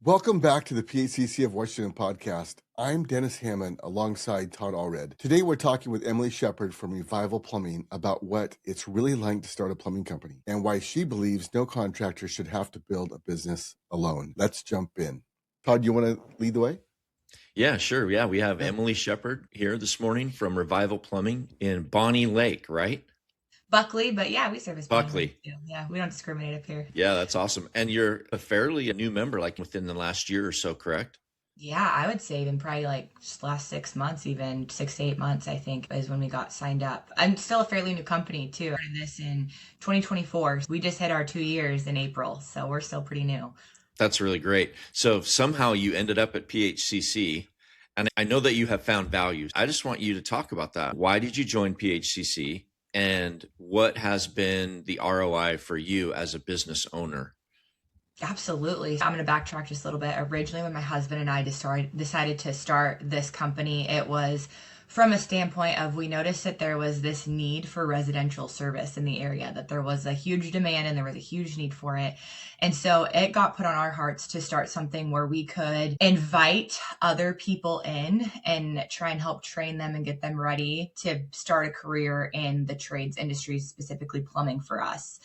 Welcome back to the PHCC of Washington Podcast. I'm Dennis Hamon alongside Todd Allred. Today we're talking with Emily Shepard from Revival Plumbing about what it's really like to start a plumbing company and why she believes no contractor should have to build a business alone. Let's jump in. Todd, you want to lead the way? Yeah, sure. Yeah, we have Emily Shepard here this morning from Revival Plumbing in Bonnie Lake, right? Buckley, but yeah, we service Buckley. Yeah, we don't discriminate up here. Yeah, that's awesome. And you're a fairly new member, like within the last year or so, correct? Yeah, I would say even probably like just last 6 months, even 6 to 8 months, I think, is when we got signed up. I'm still a fairly new company too. I started this in 2024. We just hit our 2 years in April, so we're still pretty new. That's really great. So somehow you ended up at PHCC, and I know that you have found values. I just want you to talk about that. Why did you join PHCC? And what has been the ROI for you as a business owner? Absolutely. I'm going to backtrack just a little bit. Originally, when my husband and I decided to start this company, it was from a standpoint of we noticed that there was this need for residential service in the area, that there was a huge demand and there was a huge need for it. And so it got put on our hearts to start something where we could invite other people in and try and help train them and get them ready to start a career in the trades industry, specifically plumbing for us.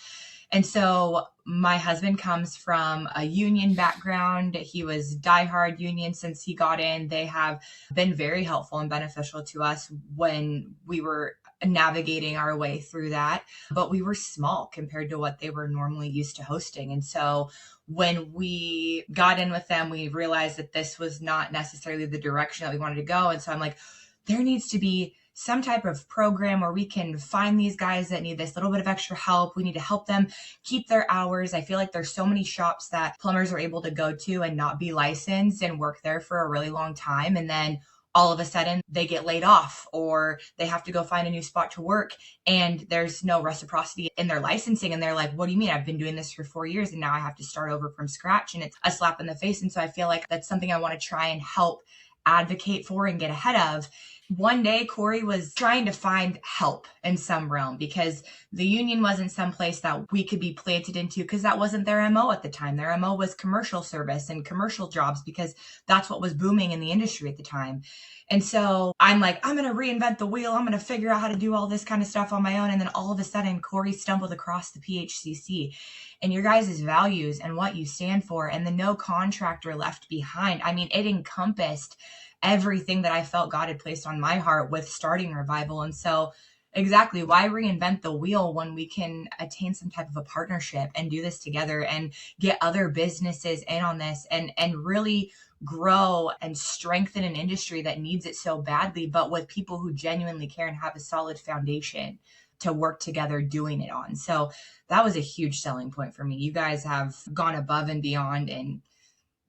And so my husband comes from a union background. He was diehard union since he got in. They have been very helpful and beneficial to us when we were navigating our way through that. But we were small compared to what they were normally used to hosting. And so when we got in with them, we realized that this was not necessarily the direction that we wanted to go. And so I'm like, there needs to be some type of program where we can find these guys that need this little bit of extra help. We need to help them keep their hours. I feel like there's so many shops that plumbers are able to go to and not be licensed and work there for a really long time. And then all of a sudden they get laid off or they have to go find a new spot to work and there's no reciprocity in their licensing. And they're like, what do you mean? I've been doing this for 4 years and now I have to start over from scratch. And it's a slap in the face. And so I feel like that's something I want to try and help advocate for and get ahead of. One day, Corey was trying to find help in some realm because the union wasn't someplace that we could be planted into because that wasn't their MO at the time. Their MO was commercial service and commercial jobs because that's what was booming in the industry at the time. And so I'm like, I'm going to reinvent the wheel. I'm going to figure out how to do all this kind of stuff on my own. And then all of a sudden, Corey stumbled across the PHCC and your guys' values and what you stand for and the no contractor left behind. I mean, it encompassed everything that I felt God had placed on my heart with starting Revival. And so exactly, why reinvent the wheel when we can attain some type of a partnership and do this together and get other businesses in on this and really grow and strengthen an industry that needs it so badly, but with people who genuinely care and have a solid foundation to work together doing it on. So that was a huge selling point for me. You guys have gone above and beyond in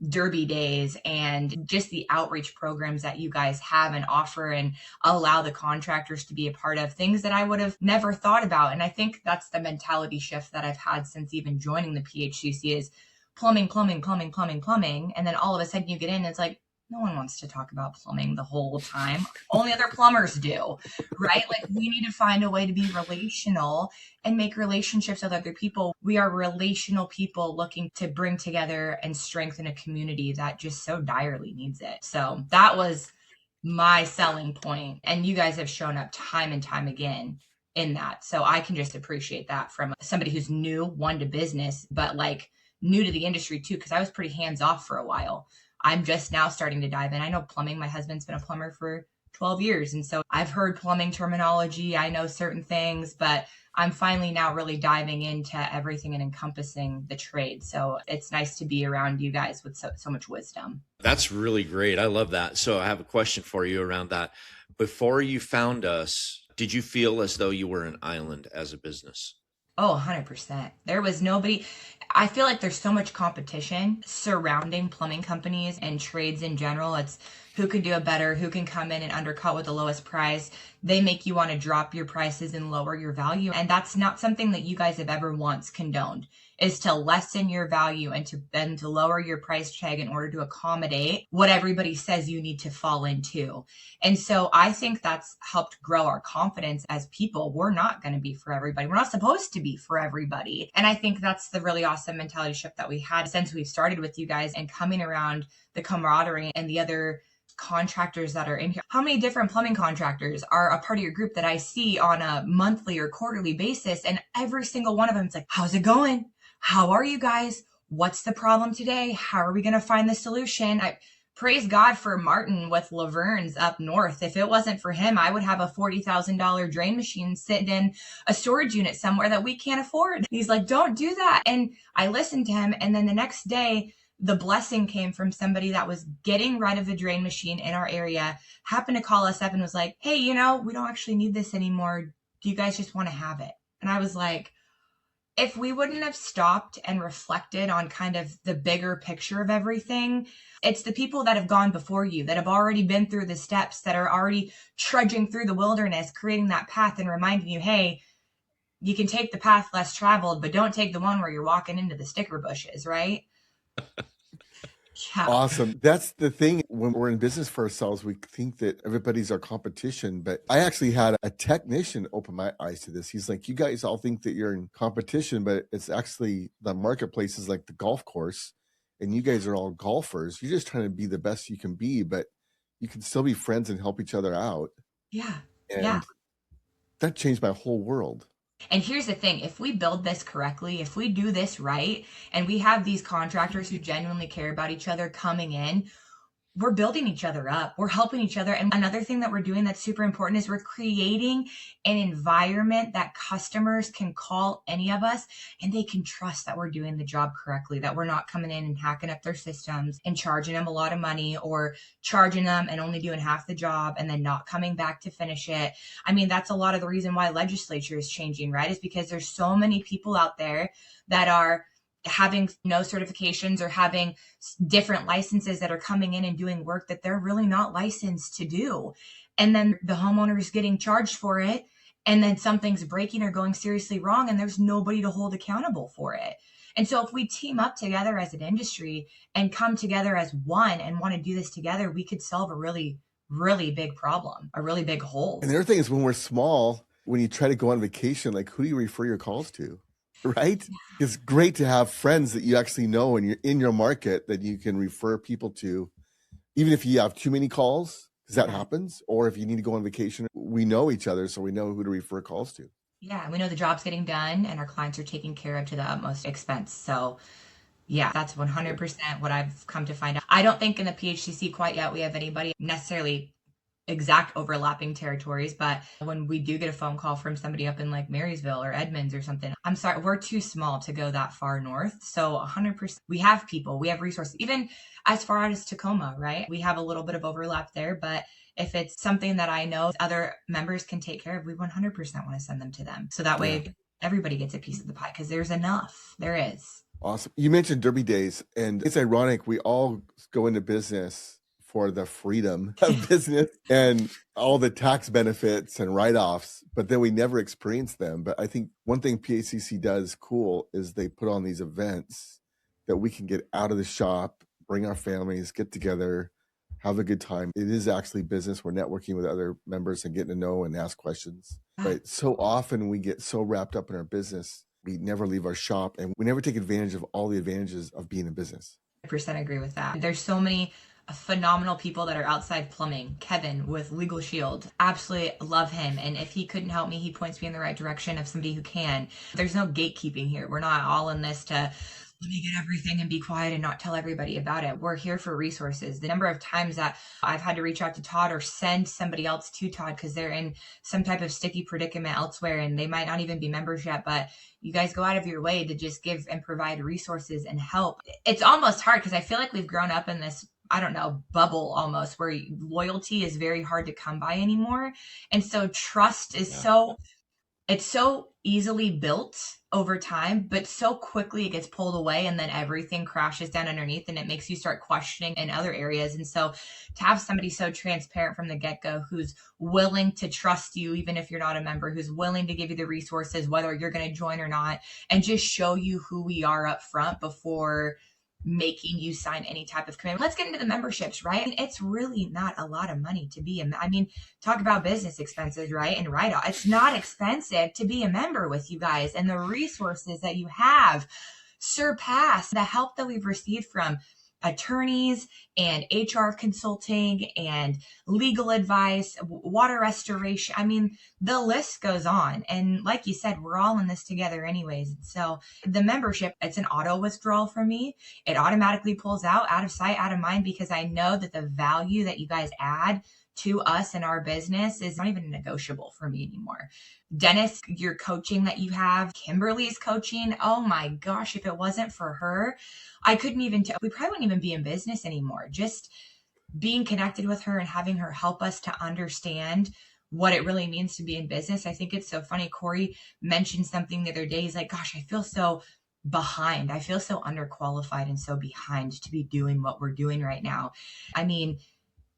Derby days and just the outreach programs that you guys have and offer and allow the contractors to be a part of, things that I would have never thought about. And I think that's the mentality shift that I've had since even joining the PHCC is plumbing. And then all of a sudden you get in and it's like, no one wants to talk about plumbing the whole time. Only other plumbers do, right? Like we need to find a way to be relational and make relationships with other people. We are relational people looking to bring together and strengthen a community that just so direly needs it. So that was my selling point. And you guys have shown up time and time again in that. So I can just appreciate that from somebody who's new, one to business, but like new to the industry too, because I was pretty hands off for a while. I'm just now starting to dive in. I know plumbing. My husband's been a plumber for 12 years. And so I've heard plumbing terminology. I know certain things, but I'm finally now really diving into everything and encompassing the trade. So it's nice to be around you guys with so much wisdom. That's really great. I love that. So I have a question for you around that. Before you found us, did you feel as though you were an island as a business? Oh, 100%. There was nobody. I feel like there's so much competition surrounding plumbing companies and trades in general. It's who can do it better, who can come in and undercut with the lowest price. They make you want to drop your prices and lower your value. And that's not something that you guys have ever once condoned, is to lessen your value and to lower your price tag in order to accommodate what everybody says you need to fall into. And so I think that's helped grow our confidence as people. We're not going to be for everybody. We're not supposed to be for everybody. And I think that's the really awesome mentality shift that we had since we've started with you guys, and coming around the camaraderie and the other contractors that are in here. How many different plumbing contractors are a part of your group that I see on a monthly or quarterly basis? And every single one of them is like, how's it going? How are you guys? What's the problem today? How are we going to find the solution? I praise God for Martin with Laverne's up north. If it wasn't for him, I would have a $40,000 drain machine sitting in a storage unit somewhere that we can't afford. He's like, don't do that. And I listened to him. And then the next day, the blessing came from somebody that was getting rid of a drain machine in our area, happened to call us up and was like, hey, we don't actually need this anymore. Do you guys just want to have it? And I was like, if we wouldn't have stopped and reflected on kind of the bigger picture of everything, it's the people that have gone before you, that have already been through the steps, that are already trudging through the wilderness, creating that path and reminding you, hey, you can take the path less traveled, but don't take the one where you're walking into the sticker bushes, right? Yeah. Awesome. That's the thing. When we're in business for ourselves, we think that everybody's our competition. But I actually had a technician open my eyes to this. He's like, you guys all think that you're in competition, but it's actually the marketplace is like the golf course, and you guys are all golfers. You're just trying to be the best you can be, but you can still be friends and help each other out. Yeah. And yeah. that changed my whole world. And here's the thing, if we build this correctly, if we do this right, and we have these contractors who genuinely care about each other coming in, we're building each other up. We're helping each other. And another thing that we're doing that's super important is we're creating an environment that customers can call any of us and they can trust that we're doing the job correctly, that we're not coming in and hacking up their systems and charging them a lot of money, or charging them and only doing half the job and then not coming back to finish it. I mean, that's a lot of the reason why legislature is changing, right? Is because there's so many people out there that are having no certifications or having different licenses that are coming in and doing work that they're really not licensed to do. And then the homeowner is getting charged for it. And then something's breaking or going seriously wrong, and there's nobody to hold accountable for it. And so if we team up together as an industry and come together as one and want to do this together, we could solve a really, really big problem, a really big hole. And the other thing is, when we're small, when you try to go on vacation, like, who do you refer your calls to? Right? It's great to have friends that you actually know and you're in your market that you can refer people to, even if you have too many calls, because that happens, or if you need to go on vacation, we know each other, so we know who to refer calls to. Yeah, we know the job's getting done and our clients are taken care of to the utmost expense. So yeah, that's 100% what I've come to find out. I don't think in the PHCC quite yet we have anybody necessarily exact overlapping territories, but when we do get a phone call from somebody up in like Marysville or Edmonds or something, I'm sorry, we're too small to go that far north. So 100%, we have people, we have resources, even as far as Tacoma, right? We have a little bit of overlap there, but if it's something that I know other members can take care of, we 100% want to send them to them. So that way everybody gets a piece of the pie, because there's enough. There is. Awesome. You mentioned Derby Days, and it's ironic. We all go into business for the freedom of business and all the tax benefits and write-offs, but then we never experience them. But I think one thing PHCC does cool is they put on these events that we can get out of the shop, bring our families, get together, have a good time. It is actually business. We're networking with other members and getting to know and ask questions. But so often we get so wrapped up in our business, we never leave our shop, and we never take advantage of all the advantages of being in business. 100% agree with that. There's so many phenomenal people that are outside plumbing. Kevin with Legal Shield, absolutely love him. And if he couldn't help me, he points me in the right direction of somebody who can. There's no gatekeeping here. We're not all in this to let me get everything and be quiet and not tell everybody about it. We're here for resources. The number of times that I've had to reach out to Todd or send somebody else to Todd because they're in some type of sticky predicament elsewhere and they might not even be members yet, but you guys go out of your way to just give and provide resources and help. It's almost hard because I feel like we've grown up in this, I don't know, bubble almost, where loyalty is very hard to come by anymore. And so trust is it's so easily built over time, but so quickly it gets pulled away and then everything crashes down underneath and it makes you start questioning in other areas. And so to have somebody so transparent from the get-go who's willing to trust you, even if you're not a member, who's willing to give you the resources, whether you're going to join or not, and just show you who we are up front before making you sign any type of commitment. Let's get into the memberships, right? I mean, it's really not a lot of money to be talk about business expenses, right? And write-off. It's not expensive to be a member with you guys, and the resources that you have surpass the help that we've received from attorneys and HR consulting and legal advice, water restoration. I mean, the list goes on. And like you said, we're all in this together anyways. So the membership, it's an auto withdrawal for me. It automatically pulls out of sight, out of mind, because I know that the value that you guys add to us and our business is not even negotiable for me anymore. Dennis, your coaching that you have, Kimberly's coaching, oh my gosh, if it wasn't for her, I couldn't even, we probably wouldn't even be in business anymore. Just being connected with her and having her help us to understand what it really means to be in business. I think it's so funny. Corey mentioned something the other day. He's like, gosh, I feel so behind. I feel so underqualified and so behind to be doing what we're doing right now. I mean,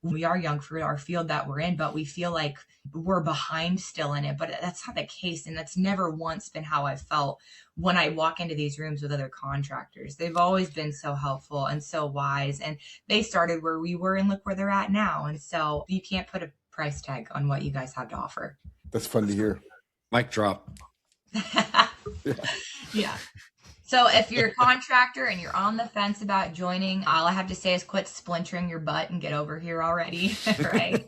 we are young for our field that we're in, but we feel like we're behind still in it. But that's not the case. And that's never once been how I felt when I walk into these rooms with other contractors. They've always been so helpful and so wise. And they started where we were and look where they're at now. And so you can't put a price tag on what you guys have to offer. That's fun to hear. Mic drop. Yeah. So if you're a contractor and you're on the fence about joining, all I have to say is quit splintering your butt and get over here already, right?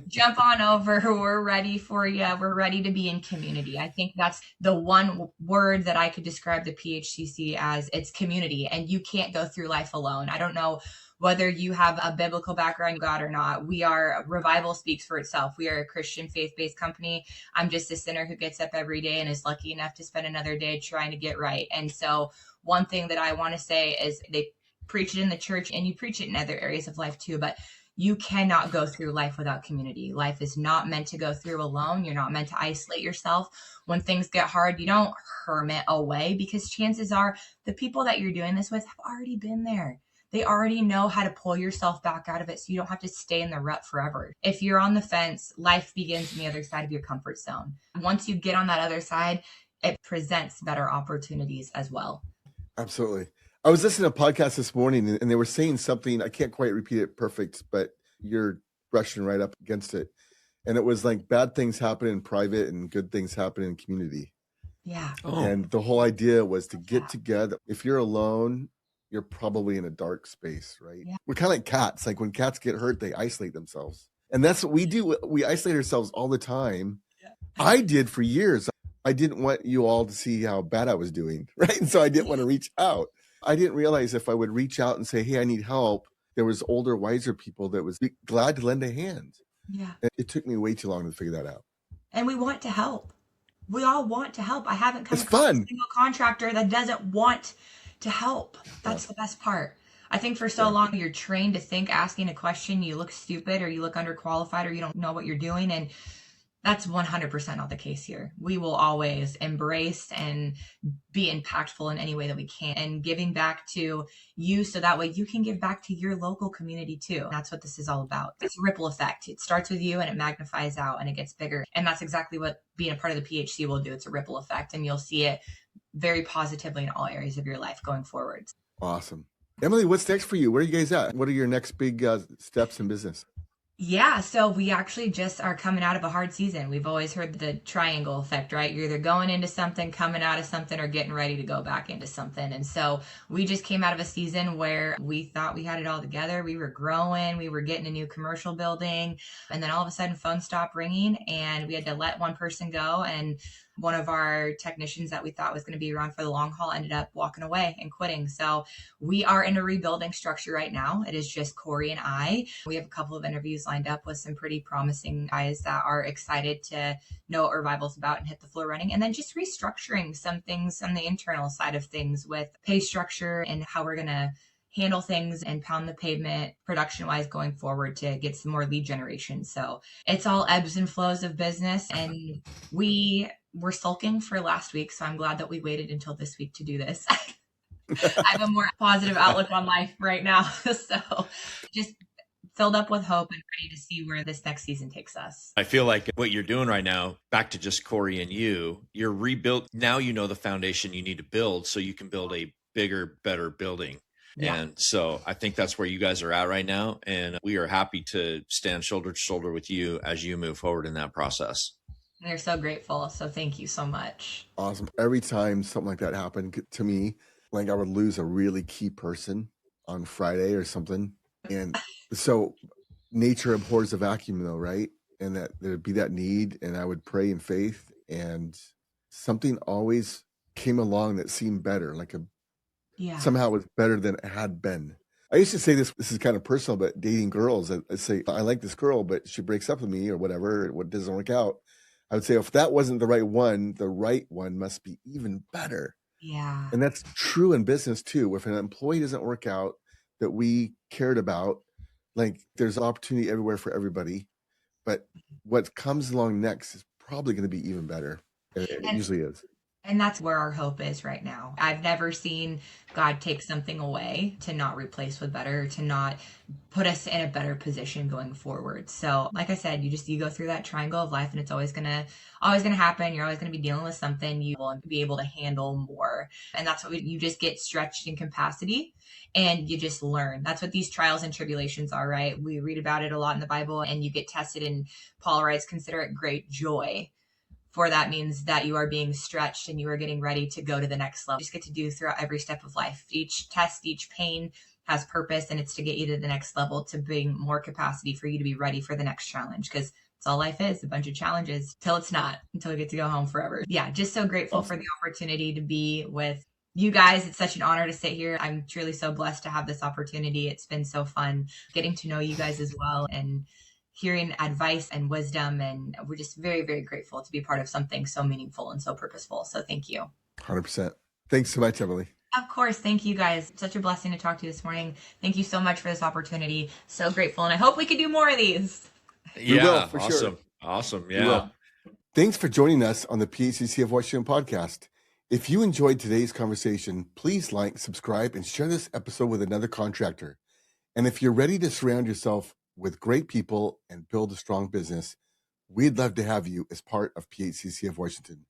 Jump on over. We're ready for you. We're ready to be in community. I think that's the one word that I could describe the PHCC as. It's community, and you can't go through life alone. I don't know whether you have a biblical background in God or not. Revival speaks for itself. We are a Christian faith-based company. I'm just a sinner who gets up every day and is lucky enough to spend another day trying to get right. And so one thing that I want to say is they preach it in the church and you preach it in other areas of life too, but you cannot go through life without community. Life is not meant to go through alone. You're not meant to isolate yourself. When things get hard, you don't hermit away, because chances are the people that you're doing this with have already been there. They already know how to pull yourself back out of it, so you don't have to stay in the rut forever. If you're on the fence, life begins on the other side of your comfort zone. Once you get on that other side, it presents better opportunities as well. Absolutely. I was listening to a podcast this morning and they were saying something, I can't quite repeat it perfect, but you're brushing right up against it. And it was like bad things happen in private and good things happen in community. Yeah. Oh. And the whole idea was to get together. If you're alone, you're probably in a dark space, right? Yeah. We're kind of like cats. Like when cats get hurt, they isolate themselves. And that's what we do. We isolate ourselves all the time. Yeah. I did for years. I didn't want you all to see how bad I was doing, right? And so I didn't want to reach out. I didn't realize if I would reach out and say, hey, I need help, there was older, wiser people that was glad to lend a hand. Yeah. And it took me way too long to figure that out. And we want to help. We all want to help. I haven't come across a single contractor that doesn't want to help. That's the best part. I think for so long you're trained to think asking a question, you look stupid or you look underqualified or you don't know what you're doing. And that's 100% not the case here. We will always embrace and be impactful in any way that we can, and giving back to you so that way you can give back to your local community too. That's what this is all about. It's a ripple effect. It starts with you and it magnifies out and it gets bigger. And that's exactly what being a part of the PHC will do. It's a ripple effect, and you'll see it very positively in all areas of your life going forward. Awesome. Emily, what's next for you? Where are you guys at? What are your next big steps in business? Yeah, so we actually just are coming out of a hard season. We've always heard the triangle effect, right? You're either going into something, coming out of something, or getting ready to go back into something. And so we just came out of a season where we thought we had it all together. We were growing, we were getting a new commercial building, and then all of a sudden phone stopped ringing and we had to let one person go. And one of our technicians that we thought was going to be around for the long haul ended up walking away and quitting. So we are in a rebuilding structure right now. It is just Corey and I. We have a couple of interviews lined up with some pretty promising guys that are excited to know what Revival's about and hit the floor running. And then just restructuring some things on the internal side of things with pay structure and how we're going to handle things and pound the pavement production wise going forward to get some more lead generation. So it's all ebbs and flows of business. And we were sulking for last week. So I'm glad that we waited until this week to do this. I have a more positive outlook on life right now. So just filled up with hope and ready to see where this next season takes us. I feel like what you're doing right now, back to just Corey and you're rebuilt. Now you know the foundation you need to build so you can build a bigger, better building. Yeah. And so I think that's where you guys are at right now. And we are happy to stand shoulder to shoulder with you as you move forward in that process. We're so grateful. So thank you so much. Awesome. Every time something like that happened to me, like I would lose a really key person on Friday or something. And so nature abhors a vacuum though, right? And that there'd be that need, and I would pray in faith, and something always came along that seemed better, like somehow it was better than it had been. I used to say this is kind of personal, but dating girls, I say, I like this girl, but she breaks up with me or whatever, what doesn't work out. I would say, if that wasn't the right one must be even better. Yeah. And that's true in business too. If an employee doesn't work out that we cared about, like there's opportunity everywhere for everybody, but what comes along next is probably going to be even better. It usually is. And that's where our hope is right now. I've never seen God take something away to not replace with better, to not put us in a better position going forward. So like I said, you go through that triangle of life, and it's always gonna happen. You're always gonna be dealing with something. You will be able to handle more. And that's what you just get stretched in capacity, and you just learn. That's what these trials and tribulations are, right? We read about it a lot in the Bible, and you get tested, and Paul writes, consider it great joy. For that means that you are being stretched and you are getting ready to go to the next level. You just get to do throughout every step of life. Each test, each pain has purpose, and it's to get you to the next level, to bring more capacity for you to be ready for the next challenge. Because it's all life is, a bunch of challenges until we get to go home forever. Yeah, just so grateful for the opportunity to be with you guys. It's such an honor to sit here. I'm truly so blessed to have this opportunity. It's been so fun getting to know you guys as well, and hearing advice and wisdom. And we're just very, very grateful to be part of something so meaningful and so purposeful. So thank you. 100%. Thanks so much, Emily. Of course. Thank you guys. Such a blessing to talk to you this morning. Thank you so much for this opportunity. So grateful. And I hope we can do more of these. Yeah, we will, for awesome. Sure. Awesome. Yeah. Thanks for joining us on the PHCC of Washington podcast. If you enjoyed today's conversation, please like, subscribe, and share this episode with another contractor. And if you're ready to surround yourself with great people and build a strong business, we'd love to have you as part of PHCC of Washington.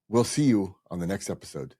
We'll see you on the next episode.